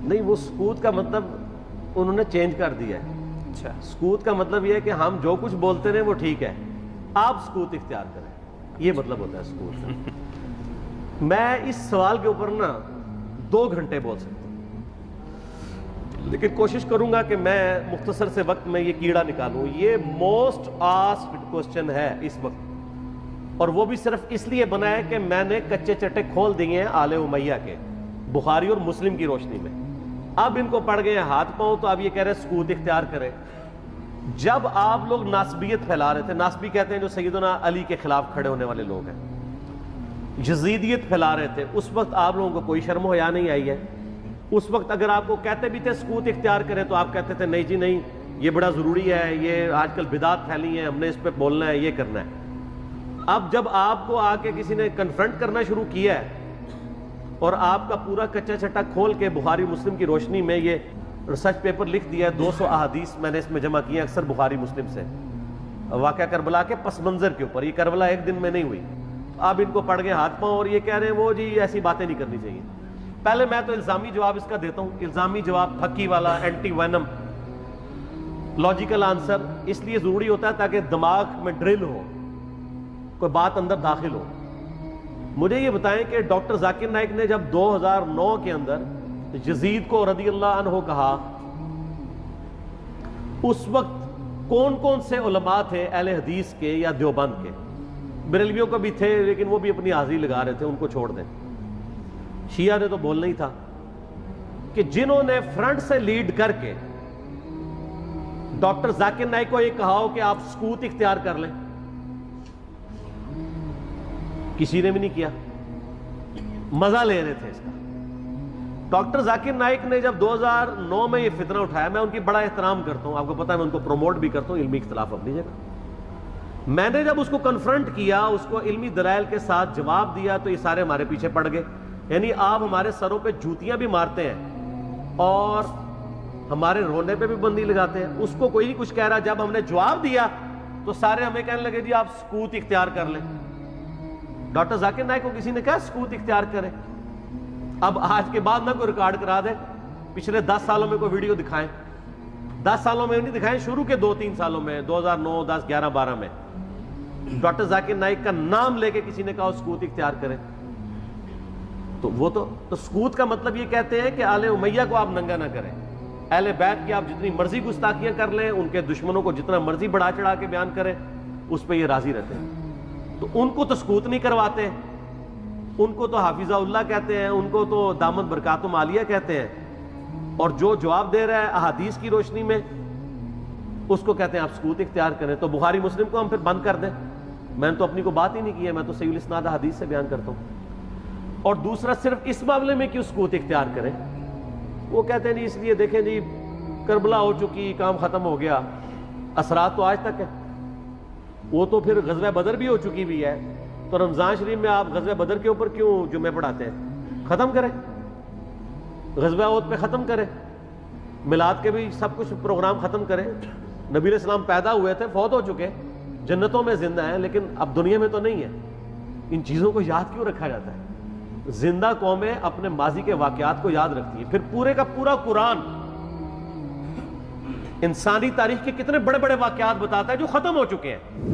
نہیں، وہ سکوت کا مطلب انہوں نے چینج کر دیا ہے. اچھا، سکوت کا مطلب یہ ہے کہ ہم جو کچھ بولتے رہے وہ ٹھیک ہے، آپ سکوت اختیار کریں، یہ مطلب ہوتا ہے سکوت کا. میں اس سوال کے اوپر نا 2 گھنٹے بول سکتا ہوں، لیکن کوشش کروں گا کہ میں مختصر سے وقت میں یہ کیڑا نکالوں. یہ موسٹ آسکڈ کوسچن ہے اس وقت، اور وہ بھی صرف اس لیے بنا ہے کہ میں نے کچے چٹے کھول دیے ہیں آل امیہ کے، بخاری اور مسلم کی روشنی میں. اب ان کو پڑ گئے ہیں ہاتھ پاؤں، تو اب یہ کہہ رہے ہیں سکوت اختیار کریں. جب آپ لوگ ناسبیت پھیلا رہے تھے، ناسبی کہتے ہیں جو سیدنا علی کے خلاف کھڑے ہونے والے لوگ ہیں، یزیدیت پھیلا رہے تھے، اس وقت آپ لوگوں کو کوئی شرم و حیا نہیں آئی ہے. اس وقت اگر آپ کو کہتے بھی تھے سکوت اختیار کریں تو آپ کہتے تھے نہیں جی نہیں، یہ بڑا ضروری ہے، یہ آج کل بدعت پھیلی ہیں، ہم نے اس پہ بولنا ہے، یہ کرنا ہے. اب جب آپ کو آ کے کسی نے کنفرنٹ کرنا شروع کیا ہے اور آپ کا پورا کچا چٹا کھول کے بخاری مسلم کی روشنی میں یہ ریسرچ پیپر لکھ دیا ہے، 200 احادیث میں نے اس میں جمع کی ہیں اکثر بخاری مسلم سے، واقعہ کربلا کے پس منظر کے اوپر. یہ کربلا ایک دن میں نہیں ہوئی. اب ان کو پڑ گئے ہاتھ پاؤں اور یہ کہہ رہے ہیں وہ جی ایسی باتیں نہیں کرنی چاہیے. پہلے میں تو الزامی جواب اس کا دیتا ہوں، الزامی جواب پھکی والا، اینٹی وینم، لاجیکل آنسر اس لیے ضروری ہوتا ہے تاکہ دماغ میں ڈرل ہو، کوئی بات اندر داخل ہو. مجھے یہ بتائیں کہ ڈاکٹر ذاکر نائک نے جب 2009 کے اندر یزید کو رضی اللہ عنہ کہا، اس وقت کون کون سے علماء تھے اہل حدیث کے یا دیوبند کے؟ بریلویوں کو بھی تھے لیکن وہ بھی اپنی حاضری لگا رہے تھے، ان کو چھوڑ دیں. شیعہ نے تو بولنا ہی تھا کہ جنہوں نے فرنٹ سے لیڈ کر کے ڈاکٹر ذاکر نائک کو یہ کہا ہو کہ آپ سکوت اختیار کر لیں، کسی نے بھی نہیں کیا، مزہ لے رہے تھے اس کا. ڈاکٹر ذاکر نائک نے جب 2009 میں یہ فتنہ اٹھایا، میں ان کی بڑا احترام کرتا ہوں، آپ کو پتا ہے میں ان کو پروموٹ بھی کرتا ہوں، علمی اختلاف اپنی جگہ. میں نے جب اس کو کنفرنٹ کیا، اس کو علمی دلائل کے ساتھ جواب دیا، تو یہ سارے ہمارے پیچھے پڑ گئے. یعنی آپ ہمارے سروں پہ جوتیاں بھی مارتے ہیں اور ہمارے رونے پہ بھی بندی لگاتے ہیں. اس کو کوئی نہیں کچھ کہہ رہا. جب ہم نے جواب دیا تو سارے ہمیں کہنے لگے جی آپ سکوت اختیار کر لیں. ڈاکٹر ذاکر نائک کو کسی نے کہا سکوت اختیار کریں؟ اب آج کے بعد نہ کوئی ریکارڈ کرا دے، پچھلے 10 سالوں میں کوئی ویڈیو دکھائیں. 10 سالوں میں نہیں دکھائیں، شروع کے 2-3 سالوں میں، 2009 10 11 12 میں ڈاکٹر ذاکر نائک کا نام لے کے کسی نے کہا سکوت اختیار کریں. تو وہ تو سکوت کا مطلب یہ کہتے ہیں کہ آل امیہ کو آپ ننگا نہ کریں، اہل بیت کی آپ جتنی مرضی گستاخیاں کر لیں، ان کے دشمنوں کو جتنا مرضی بڑھا چڑھا کے بیان کریں، اس پہ یہ راضی رہتے ہیں. تو ان کو تو سکوت نہیں کرواتے، ان کو تو حافظہ اللہ کہتے ہیں، ان کو تو دامت برکاتم عالیہ کہتے ہیں، اور جو جواب دے رہا ہے احادیث کی روشنی میں اس کو کہتے ہیں آپ سکوت اختیار کریں. تو بخاری مسلم کو ہم پھر بند کر دیں؟ میں نے تو اپنی کو بات ہی نہیں کی ہے، میں تو صحیح الاسناد حدیث سے بیان کرتا ہوں. اور دوسرا صرف اس معاملے میں کیوں سکوت اختیار کریں؟ وہ کہتے ہیں جی اس لیے دیکھیں جی کربلا ہو چکی، کام ختم ہو گیا، اثرات تو آج تک ہے. وہ تو پھر غزوہ بدر بھی ہو چکی بھی ہے، تو رمضان شریف میں آپ غزوہ بدر کے اوپر کیوں جمعے پڑھاتے ہیں؟ ختم کریں، غزوہ احد پہ ختم کریں، میلاد کے بھی سب کچھ پروگرام ختم کریں. نبی علیہ السلام پیدا ہوئے تھے، فوت ہو چکے، جنتوں میں زندہ ہیں، لیکن اب دنیا میں تو نہیں ہے. ان چیزوں کو یاد کیوں رکھا جاتا ہے؟ زندہ قومیں اپنے ماضی کے واقعات کو یاد رکھتی ہیں. پھر پورے کا پورا قرآن انسانی تاریخ کے کتنے بڑے بڑے واقعات بتاتا ہے جو ختم ہو چکے ہیں.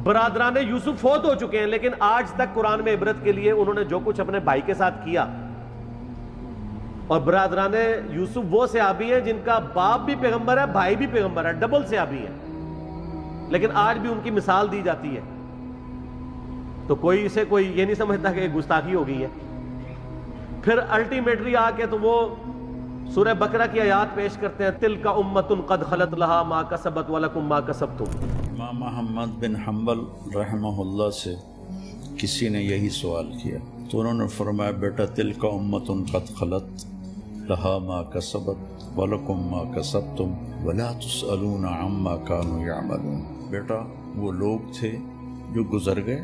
برادران یوسف فوت ہو چکے ہیں، لیکن آج تک قرآن میں عبرت کے لیے انہوں نے جو کچھ اپنے بھائی کے ساتھ کیا. اور برادران یوسف وہ صحابی ہیں جن کا باپ بھی پیغمبر ہے، بھائی بھی پیغمبر ہے، ڈبل صحابی ہیں، لیکن آج بھی ان کی مثال دی جاتی ہے. تو کوئی اسے کوئی یہ نہیں سمجھتا کہ گستاخی ہو گئی ہے. پھر الٹیمیٹلی آ کے تو وہ سورہ بقرہ کی آیات پیش کرتے ہیں، تلک امۃ قد خلت لہا ما کسبت ولکم ما کسبتم. امام احمد بن حنبل رحمہ اللہ سے کسی نے یہی سوال کیا تو انہوں نے فرمایا بیٹا تلک امۃ قد خلت لہا ما کسبت ولکم ما کسبتم ولا تسألون عما كانوا يعملون. بیٹا وہ لوگ تھے جو گزر گئے،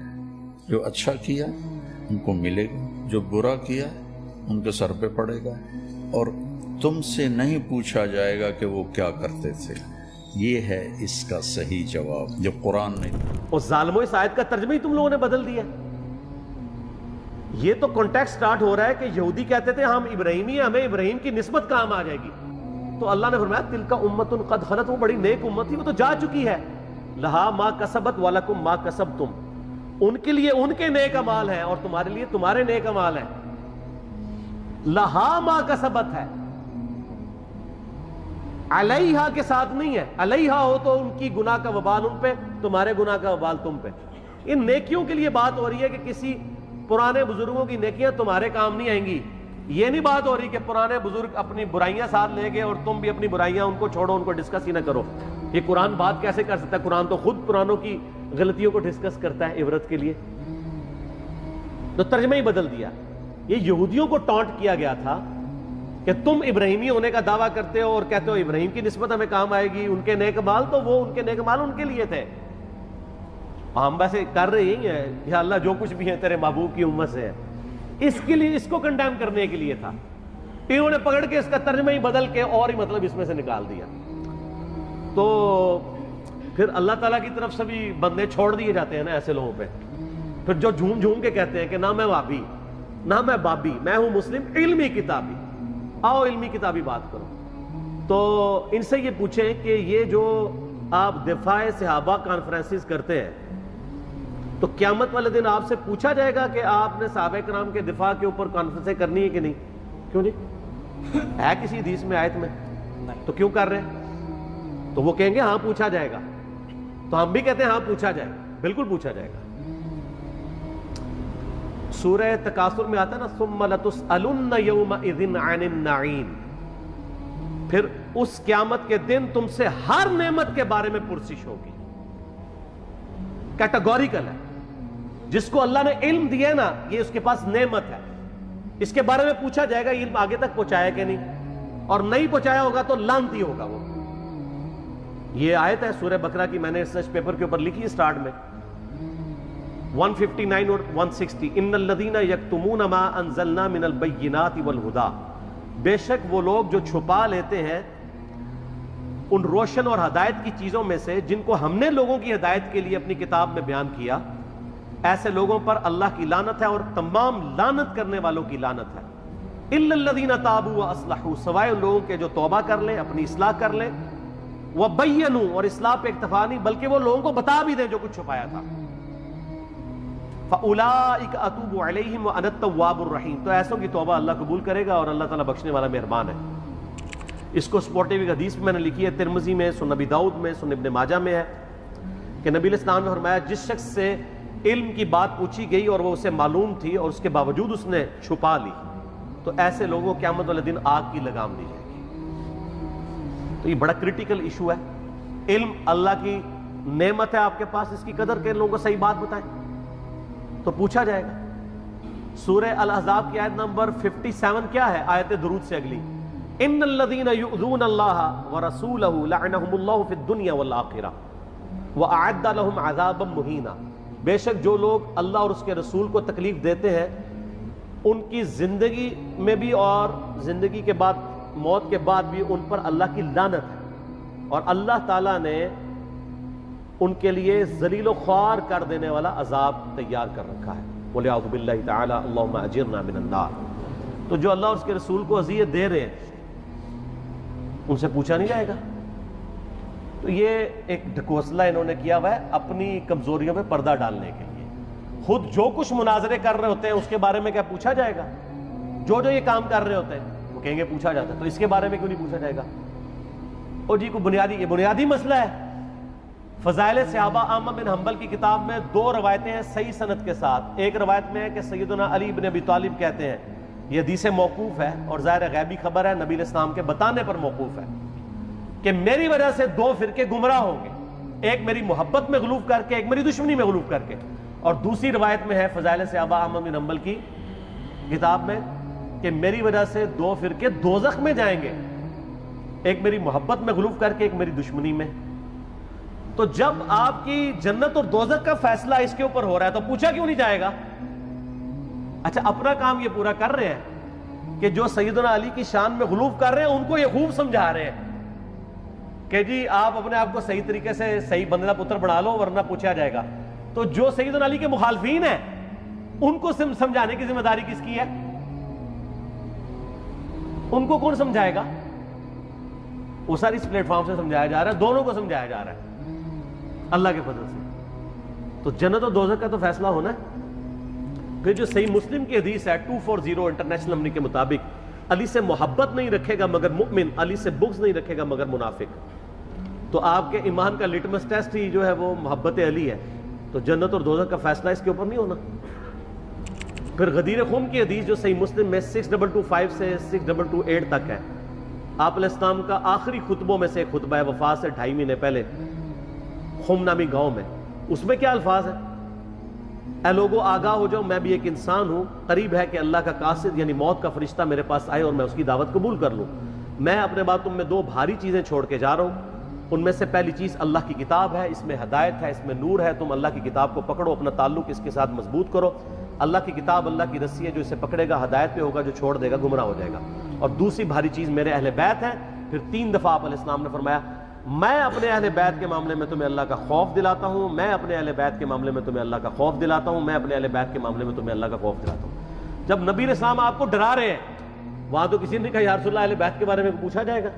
جو اچھا کیا ان کو ملے گا، جو برا کیا ان کے سر پہ پڑے گا، اور تم سے نہیں پوچھا جائے گا کہ وہ کیا کرتے تھے. یہ ہے اس کا صحیح جواب جو قرآن نے. اور ظالموں اس آیت کا ترجمہ ہی تم لوگوں نے بدل دیا. یہ تو کانٹیکسٹ سٹارٹ ہو رہا ہے کہ یہودی کہتے تھے ہم ابراہیمی ہیں، ہمیں ابراہیم کی نسبت کام آ جائے گی. تو اللہ نے فرمایا تلک امۃ قد خلت، وہ بڑی نیک امت تھی، وہ تو جا چکی ہے. لہا ما کسبت ولکم ما کسبتم، ان کے لیے ان کے نیک اعمال ہیں اور تمہارے لیے تمہارے نیک اعمال ہیں. لہا ما کسبت ہے، علیہا کے ساتھ نہیں ہے. علیہا ہو تو ان کی گناہ کا وبال ان پہ، تمہارے گناہ کا وبال تم پہ. ان نیکیوں کے لیے بات ہو رہی ہے کہ کسی پرانے بزرگوں کی نیکیاں تمہارے کام نہیں آئیں گی. یہ نہیں بات ہو رہی کہ پرانے بزرگ اپنی برائیاں ساتھ لے گئے اور تم بھی اپنی برائیاں ان کو چھوڑو، ان کو ڈسکس ہی نہ کرو. یہ قرآن بات کیسے کر سکتا ہے؟ قرآن تو خود پرانوں کی غلطیوں کو ڈسکس کرتا ہے عبرت کے لیے. تو ترجمہ ہی بدل دیا. یہ یہودیوں کو ٹانٹ کیا گیا تھا کہ تم ابراہیمی ہونے کا دعویٰ کرتے ہو اور کہتے ہو ابراہیم کی نسبت ہمیں کام آئے گی، ان کے نیک مال تو وہ ان کے نیک مال ان کے لیے تھے. ہم ویسے کر رہے ہی ہیں یا اللہ جو کچھ بھی ہے تیرے محبوب کی امت سے ہے. اس کے لیے اس کو کنڈیم کرنے کے لیے تھا. انہوں نے پکڑ کے اس کا ترجمہ ہی بدل کے اور ہی مطلب اس میں سے نکال دیا. تو پھر اللہ تعالیٰ کی طرف سے بھی بندے چھوڑ دیے جاتے ہیں نا ایسے لوگوں پہ. پھر جو جھوم جھوم کے کہتے ہیں کہ نہ میں وابی نہ میں بابی، میں ہوں مسلم علمی کتابی. آؤ علمی کتابی بات کرو. تو ان سے یہ پوچھیں کہ یہ جو آپ دفاع صحابہ کانفرنسز کرتے ہیں تو قیامت والے دن آپ سے پوچھا جائے گا کہ آپ نے صحابہ کرام کے دفاع کے اوپر کانفرنسیں کرنی ہے کہ نہیں؟ کیوں نہیں؟ ہے کسی حدیث میں آیت میں؟ تو کیوں کر رہے ہیں؟ تو وہ کہیں گے ہاں پوچھا جائے گا. تو ہم بھی کہتے ہیں ہاں پوچھا جائے گا، بالکل پوچھا جائے گا. سورہ تکاثر میں آتا ہے نا ثم لتسألن یومئذ عن النعیم، پھر اس قیامت کے دن تم سے ہر نعمت کے بارے میں پرسش ہوگی. کیٹیگوریکل ہے. جس کو اللہ نے علم دیا ہے نا، یہ اس کے پاس نعمت ہے، اس کے بارے میں پوچھا جائے گا علم آگے تک پہنچایا کہ نہیں، اور نہیں پہنچایا ہوگا تو لعنتی ہوگا وہ. یہ آیت ہے سورہ بقرہ کی، میں نے ریسرچ پیپر کے اوپر لکھی ہے سٹارٹ میں 159 اور 160. ان الذین یکتمون ما انزلنا من البینات والہدی، بے شک وہ لوگ جو چھپا لیتے ہیں ان روشن اور ہدایت کی چیزوں میں سے جن کو ہم نے لوگوں کی ہدایت کے لیے اپنی کتاب میں بیان کیا، ایسے لوگوں پر اللہ کی لعنت ہے اور تمام لعنت کرنے والوں کی لعنت ہے. الا الذین تابوا واصلحوا، سوائے ان لوگوں کے جو توبہ کر لیں، اپنی اصلاح کر لیں، وبینوا، اور اصلاح پہ اکتفا نہیں بلکہ وہ لوگوں کو بتا بھی دیں جو کچھ چھپایا تھا. فاولئک اتوب علیہم وانا التواب الرحیم، تو ایسوں کی توبہ اللہ قبول کرے گا اور اللہ تعالیٰ بخشنے والا مہربان ہے. اس کو سپورٹیو ایک حدیث میں نے لکھی ہے، ترمذی میں، سنن نبی داؤد میں، سنن ابن ماجہ میں ہے کہ نبی علیہ السلام نے فرمایا جس شخص سے علم کی بات پوچھی گئی اور وہ اسے معلوم تھی اور اس کے باوجود اس نے چھپا لی، تو ایسے لوگوں کو قیامت والے دن آگ کی لگام دی جائے گی. تو یہ بڑا کریٹیکل ایشو ہے. علم اللہ کی نعمت ہے آپ کے پاس، اس کی قدر کے لوگوں کو صحیح بات بتائیں تو پوچھا جائے گا. سورہ الاحزاب کی آیت نمبر 57 کیا ہے؟ آیت درود سے اگلی، ان الذین یؤذون اللہ ورسولہ لعنہم اللہ فی الدنیا والآخرہ واعد لہم عذابا مہینا، بے شک جو لوگ اللہ اور اس کے رسول کو تکلیف دیتے ہیں ان کی زندگی میں بھی اور زندگی کے بعد، موت کے بعد بھی ان پر اللہ کی لعنت ہے، اور اللہ تعالیٰ نے ان کے لیے ذلیل و خوار کر دینے والا عذاب تیار کر رکھا ہے. وَلِعَوْذُ بِاللَّهِ تَعَالَى اللَّهُمَّ أَجِرْنَا مِنَ النَّارِ. تو جو اللہ اور اس کے رسول کو اذیت دے رہے ہیں ان سے پوچھا نہیں جائے گا. تو یہ ایک ڈھکوسلا انہوں نے کیا ہوا ہے اپنی کمزوریوں پہ پردہ ڈالنے کے لیے. خود جو کچھ مناظرے کر رہے ہوتے ہیں اس کے بارے میں کیا پوچھا جائے گا؟ جو یہ کام کر رہے ہوتے ہیں وہ کہیں گے پوچھا جاتا ہے، تو اس کے بارے میں کیوں نہیں پوچھا جائے گا؟ اور جی کو یہ بنیادی مسئلہ ہے. فضائل صحابہ احمد بن حنبل کی کتاب میں 2 روایتیں ہیں صحیح سند کے ساتھ. ایک روایت میں ہے کہ سیدنا علی بن ابی طالب کہتے ہیں، یہ حدیث موقوف ہے اور ظاہر غیبی خبر ہے، نبی علیہ السلام کے بتانے پر موقوف ہے، کہ میری وجہ سے 2 فرقے گمراہ ہوں گے، ایک میری محبت میں غلوف کر کے، ایک میری دشمنی میں غلوف کر کے. اور دوسری روایت میں ہے فضائل صحابہ احمد بن حنبل کی کتاب میں کہ میری وجہ سے 2 فرقے دوزخ میں جائیں گے، ایک میری محبت میں غلوف کر کے، ایک میری دشمنی میں. تو جب آپ کی جنت اور دوزخ کا فیصلہ اس کے اوپر ہو رہا ہے تو پوچھا کیوں نہیں جائے گا؟ اچھا اپنا کام یہ پورا کر رہے ہیں کہ جو سیدنا علی کی شان میں غلوف کر رہے ہیں ان کو یہ خوب سمجھا رہے ہیں کہ جی آپ اپنے آپ کو صحیح طریقے سے صحیح بندے کا پتر بنا لو ورنہ پوچھا جائے گا. تو جو سیدنا علی کے مخالفین ہیں ان کو سمجھانے کی ذمہ داری کس کی ہے؟ ان کو کون سمجھائے گا؟ وہ ساری اس پلیٹ فارم سے سمجھایا جا رہا ہے, دونوں کو سمجھایا جا رہا ہے اللہ کے فضل سے. تو جنت و دوزخ کا تو فیصلہ ہونا ہے. پھر جو صحیح مسلم کی حدیث ہے 240 انٹرنیشنل نمبر کے مطابق, علی سے محبت نہیں رکھے گا مگر مؤمن, علی سے بغض نہیں رکھے گا مگر منافق. تو آپ کے ایمان کا لٹمس ٹیسٹ ہی جو ہے وہ محبت علی ہے. تو جنت اور دوزخ کا فیصلہ اس کے اوپر نہیں ہونا. پھر غدیر خم کی حدیث جو صحیح مسلم میں 6225 سے 6228 تک ہے, آپ علیہ السلام کا آخری خطبوں میں سے ایک خطبہ ہے وفات سے 2.5 مہینے پہلے خم نامی گاؤں میں. اس میں کیا الفاظ ہیں؟ اے لوگوں آگاہ ہو جاؤ, میں بھی ایک انسان ہوں, قریب ہے کہ اللہ کا قاصد یعنی موت کا فرشتہ میرے پاس آئے اور میں اس کی دعوت قبول کر لوں. میں اپنے بعد تم میں 2 بھاری چیزیں چھوڑ کے جا رہا ہوں. ان میں سے پہلی چیز اللہ کی کتاب ہے, اس میں ہدایت ہے, اس میں نور ہے. تم اللہ کی کتاب کو پکڑو, اپنا تعلق اس کے ساتھ مضبوط کرو. اللہ کی کتاب اللہ کی رسی ہے, جو اسے پکڑے گا ہدایت پہ ہوگا, جو چھوڑ دے گا گمراہ ہو جائے گا. اور دوسری بھاری چیز میرے اہل بیت ہیں. پھر 3 دفعہ آپ علیہ السلام نے فرمایا میں اپنے اہل بیت کے معاملے میں تمہیں اللہ کا خوف دلاتا ہوں, میں اپنے اہل بیت کے معاملے میں تمہیں اللہ کا خوف دلاتا ہوں, میں اپنے اہل بیت کے معاملے میں تمہیں اللہ کا خوف دلاتا ہوں. جب نبی علیہ السلام آپ کو ڈرا رہے ہیں وہاں تو کسی نے کہا یا رسول اللہ اہل بیت کے بارے میں پوچھا جائے گا.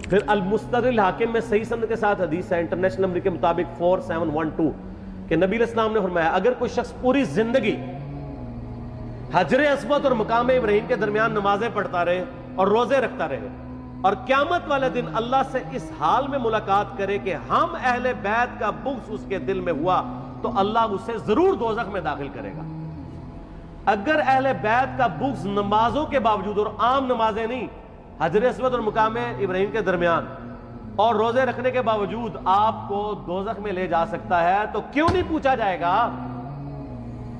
پھر المستدرک الحاکم میں صحیح سند کے ساتھ حدیث ہے انٹرنیشنل نمبر کے مطابق 4712 کہ نبی علیہ السلام نے فرمایا اگر کوئی شخص پوری زندگی حجر اسود اور مقام ابراہیم کے درمیان نمازیں پڑھتا رہے اور روزے رکھتا رہے اور قیامت والے دن اللہ سے اس حال میں ملاقات کرے کہ ہم اہل بیت کا بغض اس کے دل میں ہوا, تو اللہ اسے ضرور دوزخ میں داخل کرے گا. اگر اہل بیت کا بغض نمازوں کے باوجود, اور عام نمازیں نہیں, حجر اسود اور مقام ابراہیم کے درمیان اور روزے رکھنے کے باوجود آپ کو دوزخ میں لے جا سکتا ہے, تو کیوں نہیں پوچھا جائے گا؟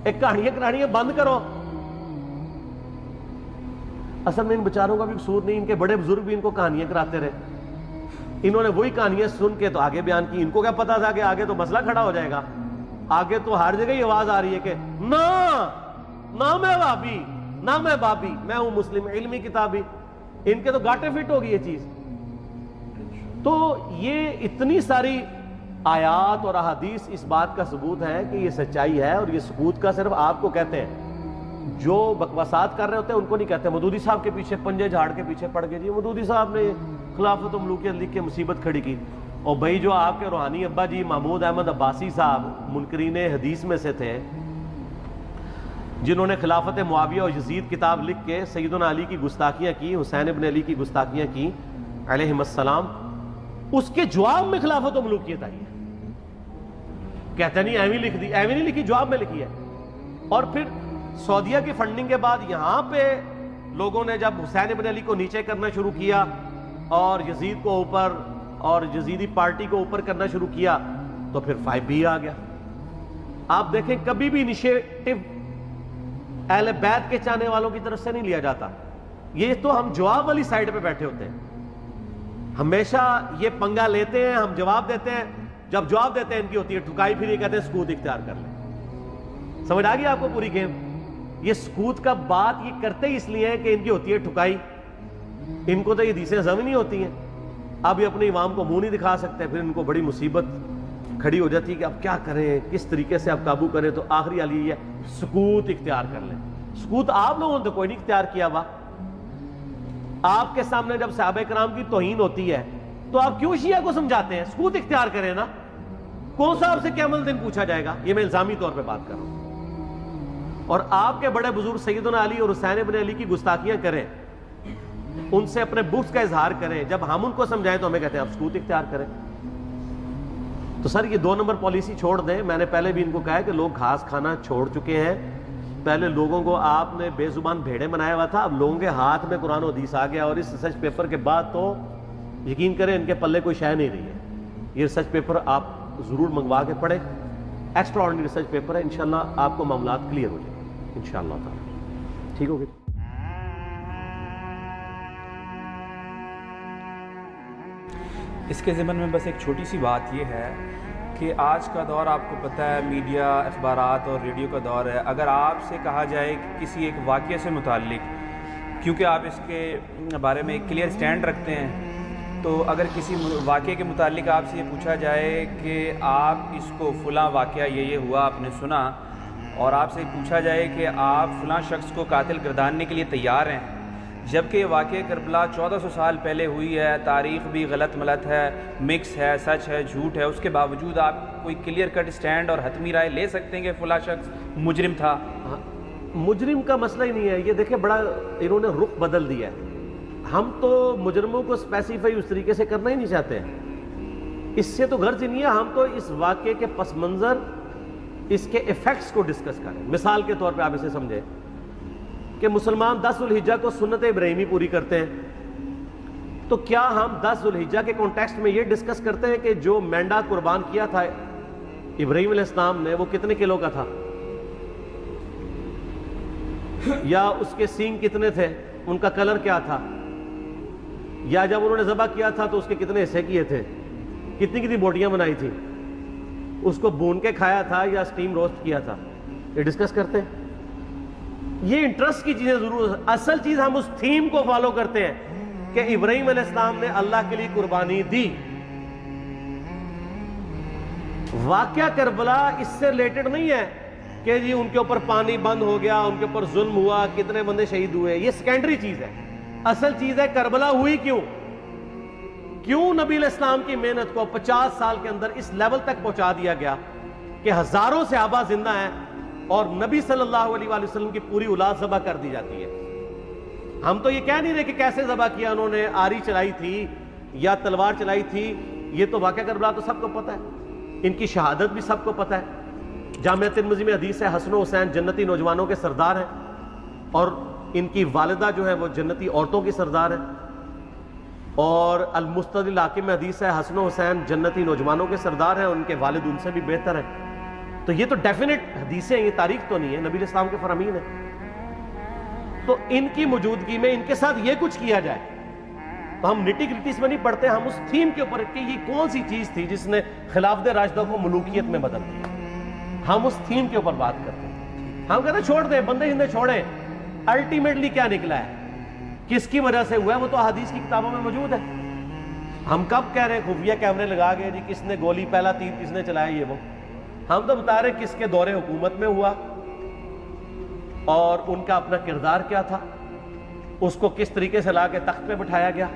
ایک کہانیاں بند کرو. اصل میں ان بچاروں کا بھی قصور نہیں, ان کے بڑے بزرگ بھی ان کو کہانیاں کراتے رہے. انہوں نے وہی کہانیاں سن کے تو آگے بیان کی. ان کو کیا پتا تھا کہ آگے تو مسئلہ کھڑا ہو جائے گا. آگے تو ہر جگہ یہ آواز آ رہی ہے کہ نہ میں وہابی, نہ میں بابی, میں ہوں مسلم علمی کتابی. ان کے تو گاٹے فٹ ہوگی یہ چیز. تو یہ اتنی ساری آیات اور احادیث اس بات کا ثبوت ہے کہ یہ سچائی ہے, اور یہ سکوت کا صرف آپ کو کہتے ہیں. جو بکواسات کر رہے ہوتے ہیں ان کو نہیں کہتے. مودودی صاحب کے پیچھے پنجے جھاڑ کے پیچھے پڑ گئے, جی مودودی صاحب نے خلافت مملوکیت لکھ کے مصیبت کھڑی کی. اور بھائی جو آپ کے روحانی ابا جی محمود احمد عباسی صاحب منکرین حدیث میں سے تھے, جنہوں نے خلافت معاویہ اور یزید کتاب لکھ کے سیدنا علی کی گستاخیاں کی, حسین ابن علی کی گستاخیاں کی علیہم السلام, اس کے جواب میں خلافت و ملوکیت آئی ہے. کہتے نہیں ایویں لکھ دی, ایویں نہیں لکھی, جواب میں لکھی ہے. اور پھر سعودیہ کی فنڈنگ کے بعد یہاں پہ لوگوں نے جب حسین ابن علی کو نیچے کرنا شروع کیا اور یزید کو اوپر اور یزیدی پارٹی کو اوپر کرنا شروع کیا, تو پھر 5B آ گیا. آپ دیکھیں کبھی بھی انیشیٹو اہل بیت کے چاہنے والوں کی طرف سے نہیں لیا جاتا. یہ تو ہم جواب والی سائیڈ پہ بیٹھے ہوتے ہیں, ہمیشہ یہ پنگا لیتے ہیں, ہم جواب دیتے ہیں. جب جواب دیتے ہیں ان کی ہوتی ہے ٹھکائی, پھر یہ کہتے ہیں سکوت اختیار کر لیں. سمجھ آ گئی آپ کو پوری گیم؟ یہ سکوت کا بات یہ کرتے ہی اس لیے ہے کہ ان کی ہوتی ہے ٹھکائی. ان کو تو یہ حدیثیں ہضم نہیں ہوتی ہیں. اب یہ اپنے امام کو منہ نہیں دکھا سکتے, پھر ان کو بڑی مصیبت کھڑی ہو جاتی ہے کہ اب کیا کریں, کس طریقے سے اب قابو کریں. تو آخری حال یہ ہے سکوت اختیار کر لیں. سکوت آپ لوگوں نے تو کوئی نہیں اختیار کیا ہوا. آپ کے سامنے جب صحابہ کرام کی توہین ہوتی ہے تو آپ کیوں شیعہ کو سمجھاتے ہیں؟ سکوت اختیار کریں نا. کون سا آپ سے قیامت دن پوچھا جائے گا؟ یہ میں الزامی طور پہ بات کر رہا ہوں. اور آپ کے بڑے بزرگ سیدنا علی اور حسین ابن علی کی گستاخیاں کریں, ان سے اپنے بغض کا اظہار کریں. جب ہم ان کو سمجھائیں تو ہمیں کہتے ہیں آپ سکوت اختیار کریں. تو سر یہ 2 نمبر پالیسی چھوڑ دیں. میں نے پہلے بھی ان کو کہا ہے کہ لوگ گھاس کھانا چھوڑ چکے ہیں. پہلے لوگوں کو آپ نے بے زبان بھیڑے بنایا ہوا تھا, اب لوگوں کے ہاتھ میں قرآن و حدیث آ گیا. اور اس ریسرچ پیپر کے بعد تو یقین کریں ان کے پلے کوئی شے نہیں رہی ہے. یہ ریسرچ پیپر آپ ضرور منگوا کے پڑھیں, ایکسٹرا آرڈنری ریسرچ پیپر ہے. انشاءاللہ آپ کو معاملات کلیئر ہو جائیں گے انشاءاللہ تعالی. ٹھیک ہوگی. اس کے ضمن میں بس ایک چھوٹی سی بات یہ ہے کہ آج کا دور آپ کو پتہ ہے میڈیا, اخبارات اور ریڈیو کا دور ہے. اگر آپ سے کہا جائے کہ کسی ایک واقعے سے متعلق, کیونکہ آپ اس کے بارے میں ایک کلیئر سٹینڈ رکھتے ہیں, تو اگر کسی واقعے کے متعلق آپ سے یہ پوچھا جائے کہ آپ اس کو فلاں واقعہ یہ ہوا آپ نے سنا، اور آپ سے پوچھا جائے کہ آپ فلاں شخص کو قاتل گرداننے کے لیے تیار ہیں، جبکہ یہ واقعہ کربلا 1400 سال پہلے ہوئی ہے، تاریخ بھی غلط ملت ہے، مکس ہے، سچ ہے، جھوٹ ہے، اس کے باوجود آپ کوئی کلیئر کٹ سٹینڈ اور حتمی رائے لے سکتے ہیں کہ فلاں شخص مجرم تھا؟ مجرم کا مسئلہ ہی نہیں ہے یہ، دیکھیں بڑا انہوں نے رخ بدل دیا ہے. ہم تو مجرموں کو اسپیسیفائی اس طریقے سے کرنا ہی نہیں چاہتے ہیں، اس سے تو غرض ہی نہیں ہے. ہم تو اس واقعے کے پس منظر، اس کے ایفیکٹس کو ڈسکس کریں. مثال کے طور پہ آپ اسے سمجھیں کہ مسلمان 10 ذوالحجہ کو سنت ابراہیمی پوری کرتے ہیں، تو کیا ہم 10 ذوالحجہ کے کانٹیکسٹ میں یہ ڈسکس کرتے ہیں کہ جو مینڈا قربان کیا تھا ابراہیم علیہ السلام نے وہ کتنے کلو کا تھا، یا اس کے سینگ کتنے تھے، ان کا کلر کیا تھا، یا جب انہوں نے ذبح کیا تھا تو اس کے کتنے حصے کیے تھے، کتنی بوٹیاں بنائی تھی، اس کو بھون کے کھایا تھا یا سٹیم روسٹ کیا تھا، یہ ڈسکس کرتے ہیں. یہ انٹرسٹ کی چیزیں ضرور، اصل چیز ہم اس تھیم کو فالو کرتے ہیں کہ ابراہیم علیہ السلام نے اللہ کے لیے قربانی دی. واقعہ کربلا اس سے ریلیٹڈ نہیں ہے کہ جی ان کے اوپر پانی بند ہو گیا، ان کے اوپر ظلم ہوا، کتنے بندے شہید ہوئے، یہ سیکنڈری چیز ہے. اصل چیز ہے کربلا ہوئی کیوں نبی علیہ السلام کی محنت کو 50 سال کے اندر اس لیول تک پہنچا دیا گیا کہ ہزاروں صحابہ زندہ ہیں اور نبی صلی اللہ علیہ وآلہ وسلم کی پوری اولاد ذبح کر دی جاتی ہے. ہم تو یہ کہہ نہیں رہے کہ کیسے ذبح کیا انہوں نے، آری چلائی تھی یا تلوار چلائی تھی، یہ تو واقعہ کربلا تو سب کو پتہ ہے، ان کی شہادت بھی سب کو پتہ ہے. جامعہ ترمذی میں حدیث ہے حسن و حسین جنتی نوجوانوں کے سردار ہیں، اور ان کی والدہ جو ہے وہ جنتی عورتوں کی سردار ہیں. اور المستدرک الحاکم میں حدیث ہے حسن و حسین جنتی نوجوانوں کے سردار ہیں، اور ان کے والد ان سے بھی بہتر ہیں. تو یہ تو ڈیفینٹ حدیثیں ہیں، یہ تاریخ تو نہیں ہے، نبی علیہ السلام کے فرامین ہیں. تو ان کی موجودگی میں ان کے ساتھ یہ کچھ کیا جائے تو ہم نٹی گریٹیز میں نہیں پڑھتے، ہم اس تھیم کے اوپر کہ یہ کون سی چیز تھی جس نے خلافت راشدہ کو ملوکیت میں بدل دیا، ہم اس تھیم کے اوپر بات کرتے ہیں. ہم کہتے ہیں چھوڑ دیں، بندے ہندے چھوڑیں، الٹیمیٹلی کیا نکلا ہے، کس کی وجہ سے ہوا ہے، وہ تو حدیث کی کتابوں میں موجود ہے. ہم کب کہہ رہے ہیں خفیہ کیمرے لگا گئے جی کس نے گولی، پہلا تیر کس نے چلایا، یہ وہ. ہم تو بتا رہے کس کے دور حکومت میں ہوا اور ان کا اپنا کردار کیا تھا، اس کو کس طریقے سے لا کے تخت پہ بٹھایا گیا.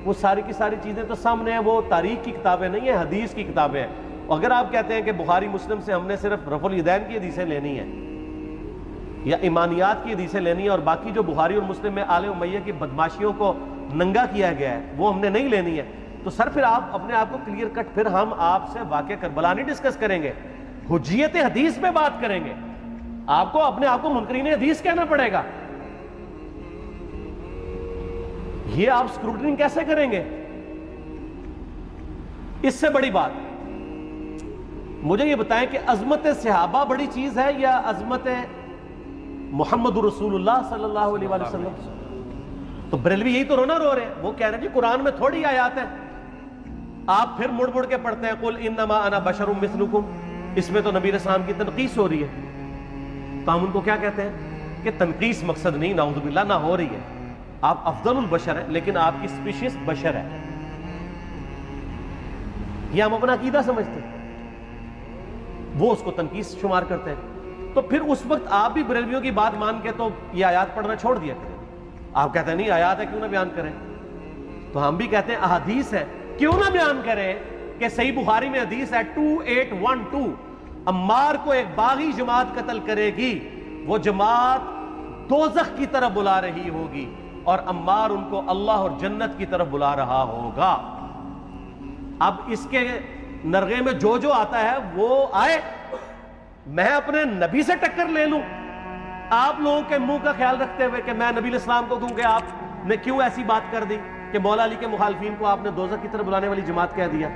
وہ ساری کی ساری چیزیں تو سامنے ہیں، وہ تاریخ کی کتابیں نہیں ہیں، حدیث کی کتابیں ہیں. اگر آپ کہتے ہیں کہ بخاری مسلم سے ہم نے صرف رفع الیدین کی حدیثیں لینی ہیں یا ایمانیات کی حدیثیں لینی ہیں اور باقی جو بخاری اور مسلم میں آل امیہ کی بدماشیوں کو ننگا کیا گیا ہے وہ ہم نے نہیں لینی ہے، تو سر پھر آپ اپنے آپ کو کلیئر کٹ، پھر ہم آپ سے واقعہ کربلا نہیں ڈسکس کریں گے، حجیت حدیث میں بات کریں گے. آپ کو اپنے آپ کو منکرین حدیث کہنا پڑے گا. یہ آپ اسکروٹنگ کیسے کریں گے؟ اس سے بڑی بات مجھے یہ بتائیں کہ عظمت صحابہ بڑی چیز ہے یا عظمت محمد رسول اللہ صلی اللہ علیہ وآلہ وسلم؟ تو بریلوی یہی تو رونا رو رہے ہیں، وہ کہہ رہے ہیں کہ قرآن میں تھوڑی آیات ہیں. آپ پھر مڑ مڑ کے پڑھتے ہیں قل انما انا بشر مثلکم، اس میں تو نبی علیہ السلام کی تنقیص ہو رہی ہے. تو ہم ان کو کیا کہتے ہیں کہ تنقیص مقصد نہیں، نعوذ باللہ، نہ ہو رہی ہے. آپ افضل البشر ہیں لیکن آپ کی سپیشیز بشر ہے، یہ ہم اپنا عقیدہ سمجھتے ہیں، وہ اس کو تنقیص شمار کرتے ہیں. تو پھر اس وقت آپ بھی بریلویوں کی بات مان کے تو یہ آیات پڑھنا چھوڑ دیا کریں. آپ کہتے ہیں نہیں آیات ہے کیوں نہ بیان کریں، تو ہم بھی کہتے ہیں احادیث ہے کیوں نہ بیان کریں. کہ صحیح بخاری میں حدیث ہے 2812 عمار کو ایک باغی جماعت قتل کرے گی، وہ جماعت دوزخ کی طرف بلا رہی ہوگی اور عمار ان کو اللہ اور جنت کی طرف بلا رہا ہوگا. اب اس کے نرغے میں جو جو آتا ہے وہ آئے، میں اپنے نبی سے ٹکر لے لوں آپ لوگوں کے منہ کا خیال رکھتے ہوئے کہ میں نبی علیہ السلام کو کہوں کہ آپ نے کیوں ایسی بات کر دی کہ مولا علی کے مخالفین کو آپ نے دوزخ کی طرف بلانے والی جماعت کہہ دیا.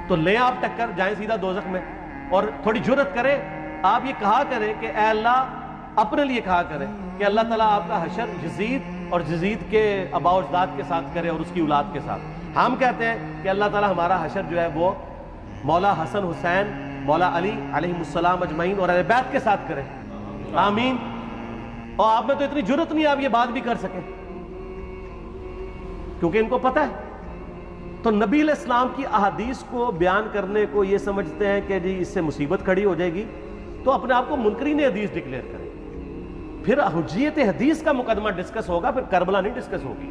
تو لیں آپ ٹکر، جائیں سیدھا دوزخ میں. اور تھوڑی جرت کریں، آپ یہ کہا کریں کہ اے اللہ، اپنے لیے کہا کریں کہ اللہ تعالیٰ آپ کا حشر یزید اور یزید کے آباء و اجداد کے ساتھ کرے اور اس کی اولاد کے ساتھ. ہم کہتے ہیں کہ اللہ تعالیٰ ہمارا حشر جو ہے وہ مولا حسن حسین، مولا علی علیہ السلام اجمعین اور اہل بیت کے ساتھ کرے، آمین. اور آپ میں تو اتنی جرت نہیں آپ یہ بات بھی کر سکیں، کیونکہ ان کو پتہ ہے تو نبی علیہ السلام کی احادیث کو بیان کرنے کو یہ سمجھتے ہیں کہ جی اس سے مصیبت کھڑی ہو جائے گی تو اپنے آپ کو منکرین حدیث ڈکلیئر کریں. پھر حجیت حدیث کا مقدمہ ڈسکس ہوگا, پھر کربلا نہیں ڈسکس ہوگی.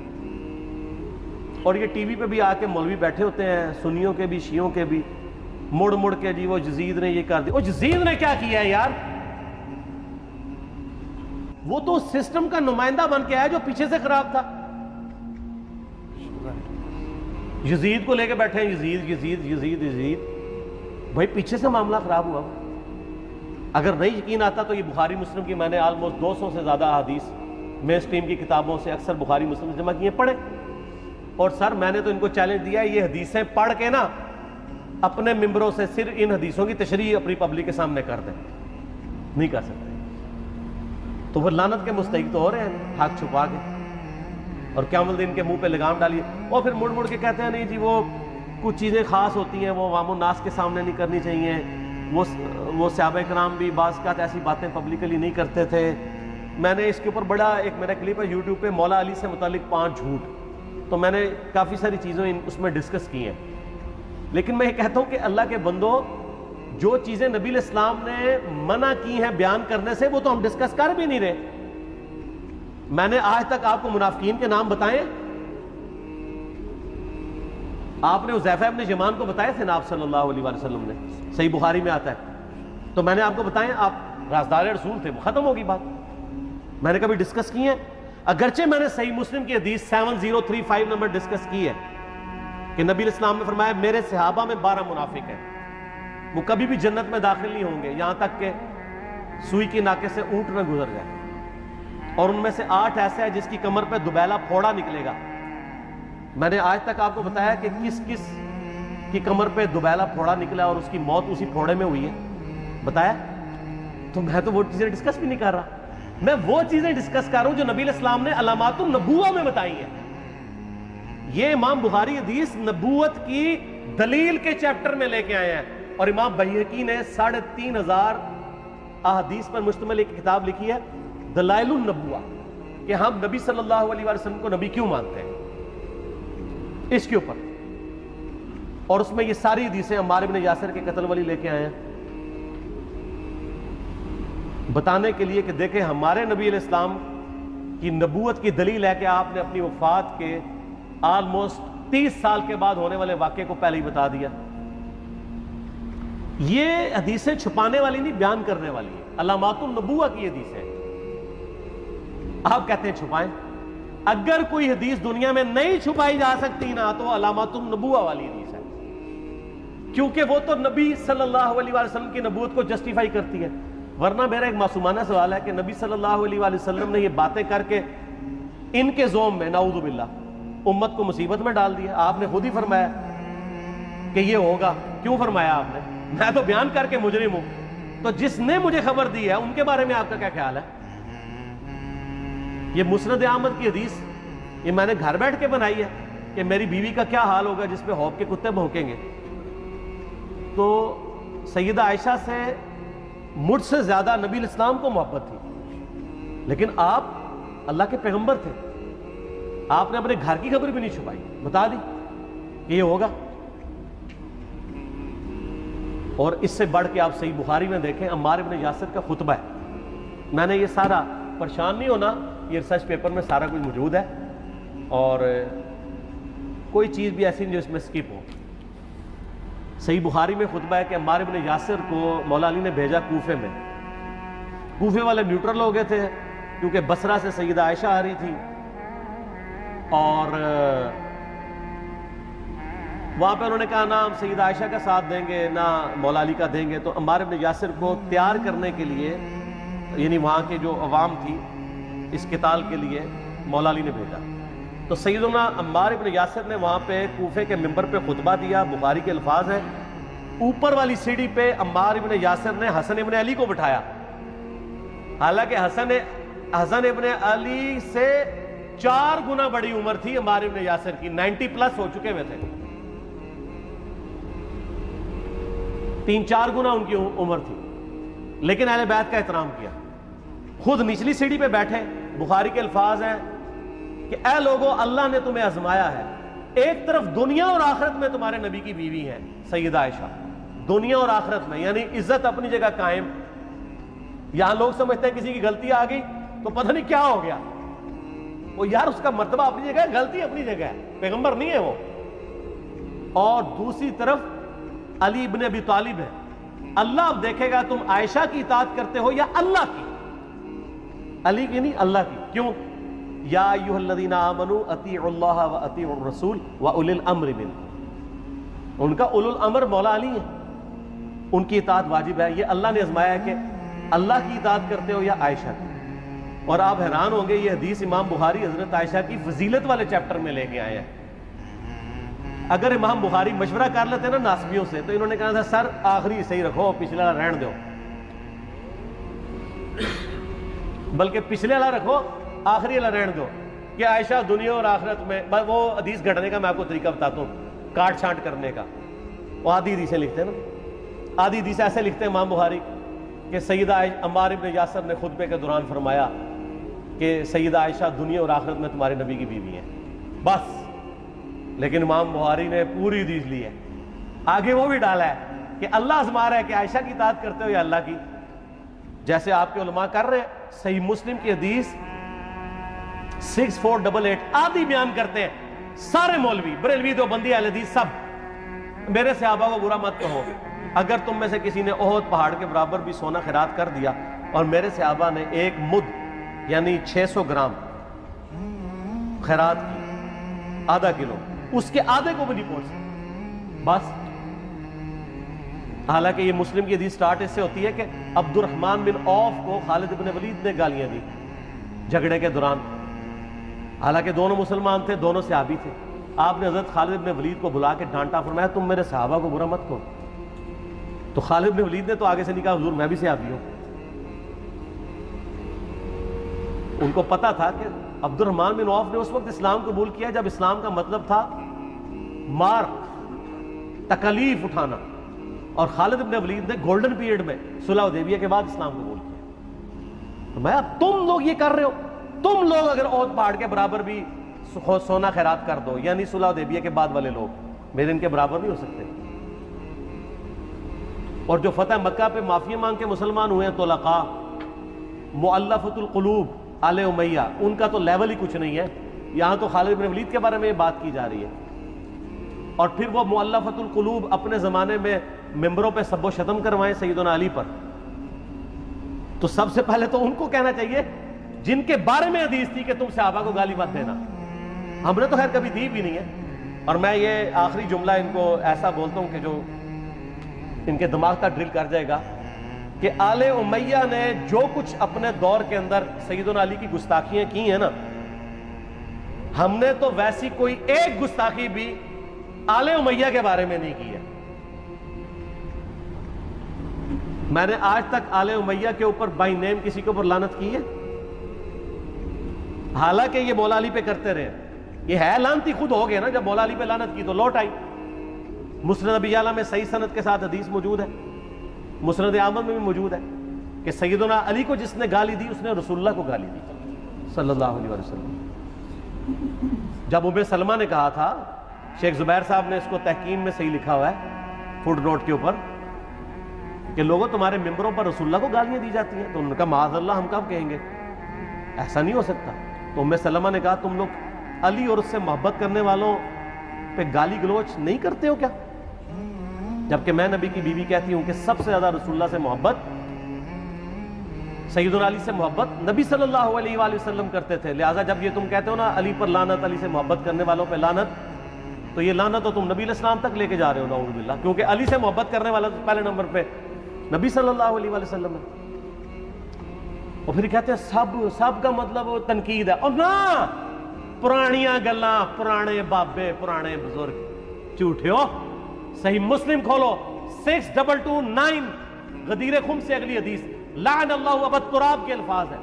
اور یہ ٹی وی پہ بھی آ کے مولوی بیٹھے ہوتے ہیں, سنیوں کے بھی شیعوں کے بھی, مڑ مڑ کے جی وہ یزید نے یہ کر دیا. وہ یزید نے کیا کیا ہے یار؟ وہ تو سسٹم کا نمائندہ بن کے آیا جو پیچھے سے خراب تھا. یزید کو لے کے بیٹھے ہیں, یزید یزید یزید یزید. بھائی پیچھے سے معاملہ خراب ہوا. اگر نہیں یقین آتا تو یہ بخاری مسلم کی میں نے آلموسٹ 200 سے زیادہ احادیث مین اسٹریم کی کتابوں سے اکثر بخاری مسلم سے جمع کیے, پڑھے. اور سر میں نے تو ان کو چیلنج دیا ہے, یہ حدیثیں پڑھ کے نا اپنے ممبروں سے صرف ان حدیثوں کی تشریح اپنی پبلک کے سامنے کر دیں. نہیں کر سکتے. تو وہ لعنت کے مستحق تو ہو رہے ہیں حق چھپا کے, اور قیامت دن کے منہ پہ لگام ڈالیے. اور پھر مڑ مڑ کے کہتے ہیں نہیں جی وہ کچھ چیزیں خاص ہوتی ہیں وہ عوام الناس کے سامنے نہیں کرنی چاہیے. وہ صحابہ کرام بھی بعض اوقات ایسی باتیں پبلکلی نہیں کرتے تھے. میں نے اس کے اوپر بڑا ایک میرا کلپ ہے یوٹیوب پہ, مولا علی سے متعلق 5 جھوٹ. تو میں نے کافی ساری چیزیں اس میں ڈسکس کی ہیں. لیکن میں یہ کہتا ہوں کہ اللہ کے بندو, جو چیزیں نبی علیہ السلام نے منع کی ہیں بیان کرنے سے وہ تو ہم ڈسکس کر بھی نہیں رہے. میں نے آج تک آپ کو منافقین کے نام بتائے؟ آپ نے حذیفہ ابن یمان کو بتائے تھے نا آپ صلی اللہ علیہ وسلم نے, صحیح بخاری میں آتا ہے. تو میں نے آپ کو بتائے, آپ رازدار رسول تھے, ختم ہوگی بات. میں نے کبھی ڈسکس کی ہے؟ اگرچہ میں نے صحیح مسلم کی حدیث 7035 نمبر ڈسکس کی ہے کہ نبی علیہ السلام نے فرمایا میرے صحابہ میں 12 منافق ہیں, وہ کبھی بھی جنت میں داخل نہیں ہوں گے یہاں تک کہ سوئی کی ناکے سے اونٹ نہ گزر جائے. اور ان میں سے 8 ایسے ہیں جس کی کمر پہ دوبیلا پھوڑا نکلے گا. میں نے آج تک آپ کو بتایا کہ کس کس کی کمر پہ دوبیلا پھوڑا نکلا اور اس کی موت اسی پھوڑے میں ہوئی ہے, بتایا؟ تو میں تو وہ چیزیں ڈسکس بھی نہیں کر رہا. میں وہ چیزیں ڈسکس کر رہا ہوں جو نبی علیہ السلام نے علامات النبوہ میں بتائی ہیں. یہ امام بخاری حدیث نبوت کی دلیل کے چیپٹر میں لے کے آئے ہیں, اور امام بہقی نے 3500 احادیث پر مشتمل ایک کتاب لکھی ہے دلائل النبوہ, کہ ہم نبی صلی اللہ علیہ وسلم کو نبی کیوں مانتے ہیں, اس کے اوپر. اور اس میں یہ ساری حدیثیں عمار بن یاسر کے قتل والی لے کے آئے ہیں بتانے کے لیے کہ دیکھیں ہمارے نبی علیہ السلام کی نبوت کی دلیل ہے کہ آپ نے اپنی وفات کے آلموسٹ 30 سال کے بعد ہونے والے واقعے کو پہلے ہی بتا دیا. یہ حدیثیں چھپانے والی نہیں, بیان کرنے والی ہے. علامات النبوہ کی حدیث ہے. آپ کہتے ہیں چھپائیں. اگر کوئی حدیث دنیا میں نہیں چھپائی جا سکتی نا تو علامات النبوہ والی حدیث ہے, کیونکہ وہ تو نبی صلی اللہ علیہ وسلم کی نبوت کو جسٹیفائی کرتی ہے. ورنہ میرا ایک معصومانہ سوال ہے کہ نبی صلی اللہ علیہ وسلم نے یہ باتیں کر کے ان کے زوم میں نعوذ باللہ امت کو مصیبت میں ڈال دیا. آپ نے خود ہی فرمایا کہ یہ ہوگا. کیوں فرمایا آپ نے؟ میں تو بیان کر کے مجرم ہوں. تو جس نے مجھے خبر دی ہے ان کے بارے میں آپ کا کیا خیال ہے؟ یہ مسند احمد کی حدیث یہ میں نے گھر بیٹھ کے بنائی ہے کہ میری بیوی کا کیا حال ہوگا جس پہ ہوپ کے کتے بھونکیں گے. تو سیدہ عائشہ سے مجھ سے زیادہ نبی علیہ السلام کو محبت تھی, لیکن آپ اللہ کے پیغمبر تھے, آپ نے اپنے گھر کی خبر بھی نہیں چھپائی, بتا دی کہ یہ ہوگا. اور اس سے بڑھ کے آپ صحیح بخاری میں دیکھیں عمار ابن یاسر کا خطبہ ہے. میں نے یہ سارا, پریشان نہیں ہونا, یہ ریسرچ پیپر میں سارا کچھ موجود ہے اور کوئی چیز بھی ایسی نہیں جو اس میں سکپ ہو. صحیح بخاری میں خطبہ ہے کہ عمار ابن یاسر کو مولا علی نے بھیجا کوفے میں. کوفے والے نیوٹرل ہو گئے تھے کیونکہ بصرہ سے سیدہ عائشہ آ رہی تھی اور وہاں پہ انہوں نے کہا نہ ہم سیدہ عائشہ کا ساتھ دیں گے نہ مولا علی کا دیں گے. تو عمار ابن یاسر کو تیار کرنے کے لیے, یعنی وہاں کے جو عوام تھی اس قتال کے لیے, مولا علی نے بھیجا. تو سیدنا عمار ابن یاسر نے وہاں پہ کوفے کے ممبر پہ خطبہ دیا. بخاری کے الفاظ ہیں, اوپر والی سیڑھی پہ عمار ابن یاسر نے حسن ابن علی کو بٹھایا, حالانکہ حسن ابن علی سے 4 گنا بڑی عمر تھی عمار ابن یاسر کی, 90 پلس ہو چکے ہوئے تھے, 3-4 گنا ان کی عمر تھی. لیکن اہل بیت کا احترام کیا. خود نچلی سیڑھی پہ بیٹھے. بخاری کے الفاظ ہیں کہ اے لوگو اللہ نے تمہیں آزمایا ہے ایک طرف دنیا اور آخرت میں تمہارے نبی کی بیوی ہیں سیدہ عائشہ، دنیا اور آخرت میں، یعنی عزت اپنی جگہ قائم. یہاں لوگ سمجھتے ہیں کسی کی غلطی آ گئی تو پتہ نہیں کیا ہو گیا. وہ یار اس کا مرتبہ اپنی جگہ ہے، غلطی اپنی جگہ ہے، پیغمبر نہیں ہے وہ. اور دوسری طرف علی ابن ابی طالب ہے. اللہ اب دیکھے گا تم عائشہ کی اطاعت کرتے ہو یا اللہ کی. علی کی نہیں، اللہ کی. کیوں؟ یا ایھا الذین آمنوا اطیعوا اللہ واطیعوا الرسول واولی الامر منکم. ان کا اولو الامر مولا علی ہے، ان کی اطاعت واجب ہے. یہ اللہ نے آزمایا ہے کہ اللہ کی اطاعت کرتے ہو یا عائشہ کی. اور آپ حیران ہوں گے، یہ حدیث امام بخاری حضرت عائشہ کی فضیلت والے چیپٹر میں لے کے آئے ہیں. اگر امام بخاری مشورہ کر لیتے نا ناسبیوں سے تو انہوں نے کہا تھا سر آخری صحیح رکھو، پچھلے والا رہن دو، بلکہ پچھلے والا رکھو آخری والا رہن دو، کہ عائشہ دنیا اور آخرت میں. وہ حدیث گھڑنے کا میں آپ کو طریقہ بتاتا ہوں، کاٹ چھانٹ کرنے کا. وہ آدھی حدیثیں لکھتے ہیں نا، آدھی حدیث ایسے لکھتے ہیں امام بخاری کہ سیدہ عمار ابن یاسر نے خطبے کے دوران فرمایا کہ سیدہ عائشہ دنیا اور آخرت میں تمہارے نبی کی بیوی ہیں، بس. لیکن امام بخاری نے پوری حدیث لی ہے، آگے وہ بھی ڈالا ہے کہ اللہ آزما رہا ہے کہ عائشہ کی اطاعت کرتے ہو یا اللہ کی، جیسے آپ کے علماء کر رہے ہیں. صحیح مسلم کی حدیث 6488 آدھی بیان کرتے ہیں سارے مولوی، بریلوی، دیوبندی، اہل حدیث سب. میرے صحابہ کو برا مت کہو، اگر تم میں سے کسی نے احد پہاڑ کے برابر بھی سونا خیرات کر دیا اور میرے صحابہ نے ایک مد یعنی 600 گرام خیرات کی، آدھا کلو، اس کے آدھے کو بھی نہیں پہنچ سکتے بس. حالانکہ یہ مسلم کی حدیث سٹارٹ اس سے ہوتی ہے کہ عبد الرحمن بن عوف کو خالد بن ولید نے گالیاں دی جھگڑے کے دوران. حالانکہ دونوں مسلمان تھے، دونوں صحابی تھے. آپ نے حضرت خالد بن ولید کو بلا کے ڈانٹا، فرمایا تم میرے صحابہ کو برا مت کہو. تو خالد بن ولید نے تو آگے سے نہیں کہا حضور میں بھی صحابی ہوں. ان کو پتا تھا کہ عبد الرحمن بن عوف نے اس وقت اسلام قبول کیا جب اسلام کا مطلب تھا مار، تکلیف اٹھانا. اور خالد بن ولید نے گولڈن پیریڈ میں صلح حدیبیہ کے بعد اسلام قبول کیا. میں تم لوگ یہ کر رہے ہو، تم لوگ اگر احد پہاڑ کے برابر بھی سونا خیرات کر دو، یعنی صلح حدیبیہ کے بعد والے لوگ میرے ان کے برابر نہیں ہو سکتے. اور جو فتح مکہ پہ معافی مانگ کے مسلمان ہوئے ہیں طلقاء، مؤلفۃ القلوب آل امیہ، ان کا تو لیول ہی کچھ نہیں ہے. یہاں تو خالد بن ولید کے بارے میں یہ بات کی جا رہی ہے. اور پھر وہ مؤلفۃ القلوب اپنے زمانے میں ممبروں پہ سب و شتم کروائیں سیدنا علی پر. تو سب سے پہلے تو ان کو کہنا چاہیے جن کے بارے میں حدیث تھی کہ تم صحابہ کو گالی مت دینا. ہم نے تو خیر کبھی دی بھی نہیں ہے. اور میں یہ آخری جملہ ان کو ایسا بولتا ہوں کہ جو ان کے دماغ کا ڈرل کر جائے گا کہ آل امیہ نے جو کچھ اپنے دور کے اندر سیدنا علی کی گستاخیاں کی ہیں نا، ہم نے تو ویسی کوئی ایک گستاخی بھی آل امیہ کے بارے میں نہیں کی ہے. میں نے آج تک آل امیہ کے اوپر بائی نیم کسی کے اوپر لعنت کی ہے؟ حالانکہ یہ مولا علی پہ کرتے رہے. یہ ہے لعنتی خود ہو گئے نا، جب مولا علی پہ لعنت کی تو لوٹ آئی. مسند ابی اعلیٰ میں صحیح سند کے ساتھ حدیث موجود ہے، مسند احمد میں بھی موجود ہے کہ سیدنا علی کو جس نے گالی دی اس نے رسول اللہ کو گالی دی صلی اللہ علیہ وسلم. جب ام سلمہ نے کہا تھا، شیخ زبیر صاحب نے اس کو تحقیم میں صحیح لکھا ہوا ہے فوٹ نوٹ کے اوپر، کہ لوگوں تمہارے ممبروں پر رسول اللہ کو گالیاں دی جاتی ہیں. تو انہوں نے کہا معاذ اللہ، ہم کب کہیں گے، ایسا نہیں ہو سکتا. تو ام سلمہ نے کہا تم لوگ علی اور اس سے محبت کرنے والوں پہ گالی گلوچ نہیں کرتے ہو کیا؟ جبکہ میں نبی کی بیوی کہتی ہوں کہ سب سے زیادہ رسول اللہ سے محبت، سیدنا علی سے محبت نبی صلی اللہ علیہ وآلہ وسلم کرتے تھے. لہٰذا جب یہ تم کہتے ہو نا علی پر لعنت، علی سے محبت کرنے والوں پہ لعنت، تو یہ لعنت تو تم نبی علیہ السلام تک لے کے جا رہے ہو نعوذ باللہ، کیونکہ علی سے محبت کرنے والا تو پہلے نمبر پہ نبی صلی اللہ علیہ وآلہ وسلم ہے. اور پھر کہتے ہیں سب کا مطلب تنقید ہے. اور نہ، پرانیاں گلاں، پرانے بابے، پرانے بزرگ جھوٹے ہو. صحیح مسلم کھولو 6229 غدیر خم سے اگلی حدیث، لعن اللہ ابا التراب کے الفاظ ہیں،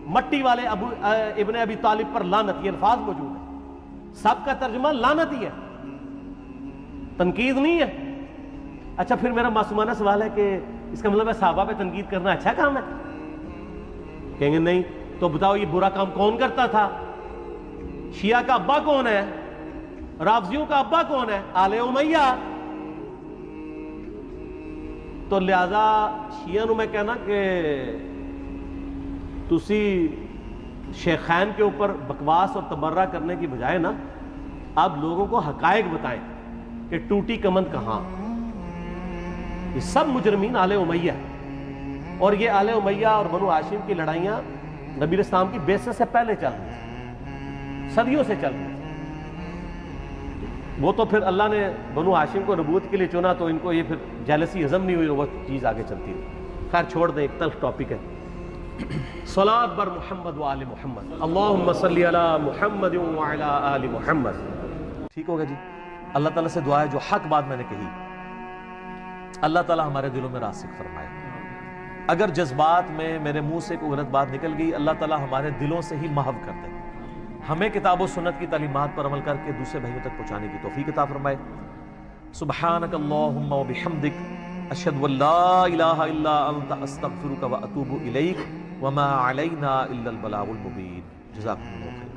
مٹی والے ابن ابی طالب پر لعنت، یہ الفاظ موجود ہیں. سب کا ترجمہ لعنت ہی ہے، تنقید نہیں ہے. اچھا پھر میرا معصومانہ سوال ہے کہ اس کا مطلب ہے صحابہ پہ تنقید کرنا اچھا کام ہے؟ کہیں گے نہیں. تو بتاؤ یہ برا کام کون کرتا تھا؟ شیعہ کا ابا کون ہے؟ رافضیوں کا ابا کون ہے؟ آل امیہ. تو لہذا شیعہ نو میں کہنا کہ تسی شیخین کے اوپر بکواس اور تبرہ کرنے کی بجائے نا آپ لوگوں کو حقائق بتائیں کہ ٹوٹی کمند کہاں. یہ سب مجرمین آل امیہ ہے، اور یہ آل امیہ اور بنو ہاشم کی لڑائیاں نبی اسلام کی بعثت سے پہلے چل رہی تھیں، صدیوں سے چل رہی تھی. وہ تو پھر اللہ نے بنو ہاشم کو نبوت کے لیے چنا تو ان کو یہ پھر جیلسی ہضم نہیں ہوئی اور وہ چیز آگے چلتی رہی. خیر چھوڑ دیں، ایک تلخ ٹاپک ہے. صلاۃ بر محمد و آل محمد، اللہم صلی علی محمد و علی آل محمد. ٹھیک ہوگا جی. اللہ تعالیٰ سے دعا ہے جو حق بات میں نے کہی اللہ تعالیٰ ہمارے دلوں میں راسخ فرمائے. اگر جذبات میں میرے منہ سے کوئی غلط بات نکل گئی اللہ تعالیٰ ہمارے دلوں سے ہی محو کر دے. ہمیں کتاب و سنت کی تعلیمات پر عمل کر کے دوسرے بھائیوں تک پہنچانے کی توفیق عطا فرمائے. سبحانک اللہم و بحمدک، اشہد ان لا الہ الا انت، استغفرک و اتوب الیک، وما علینا الا البلاغ المبین. جزاکم اللہ خیر.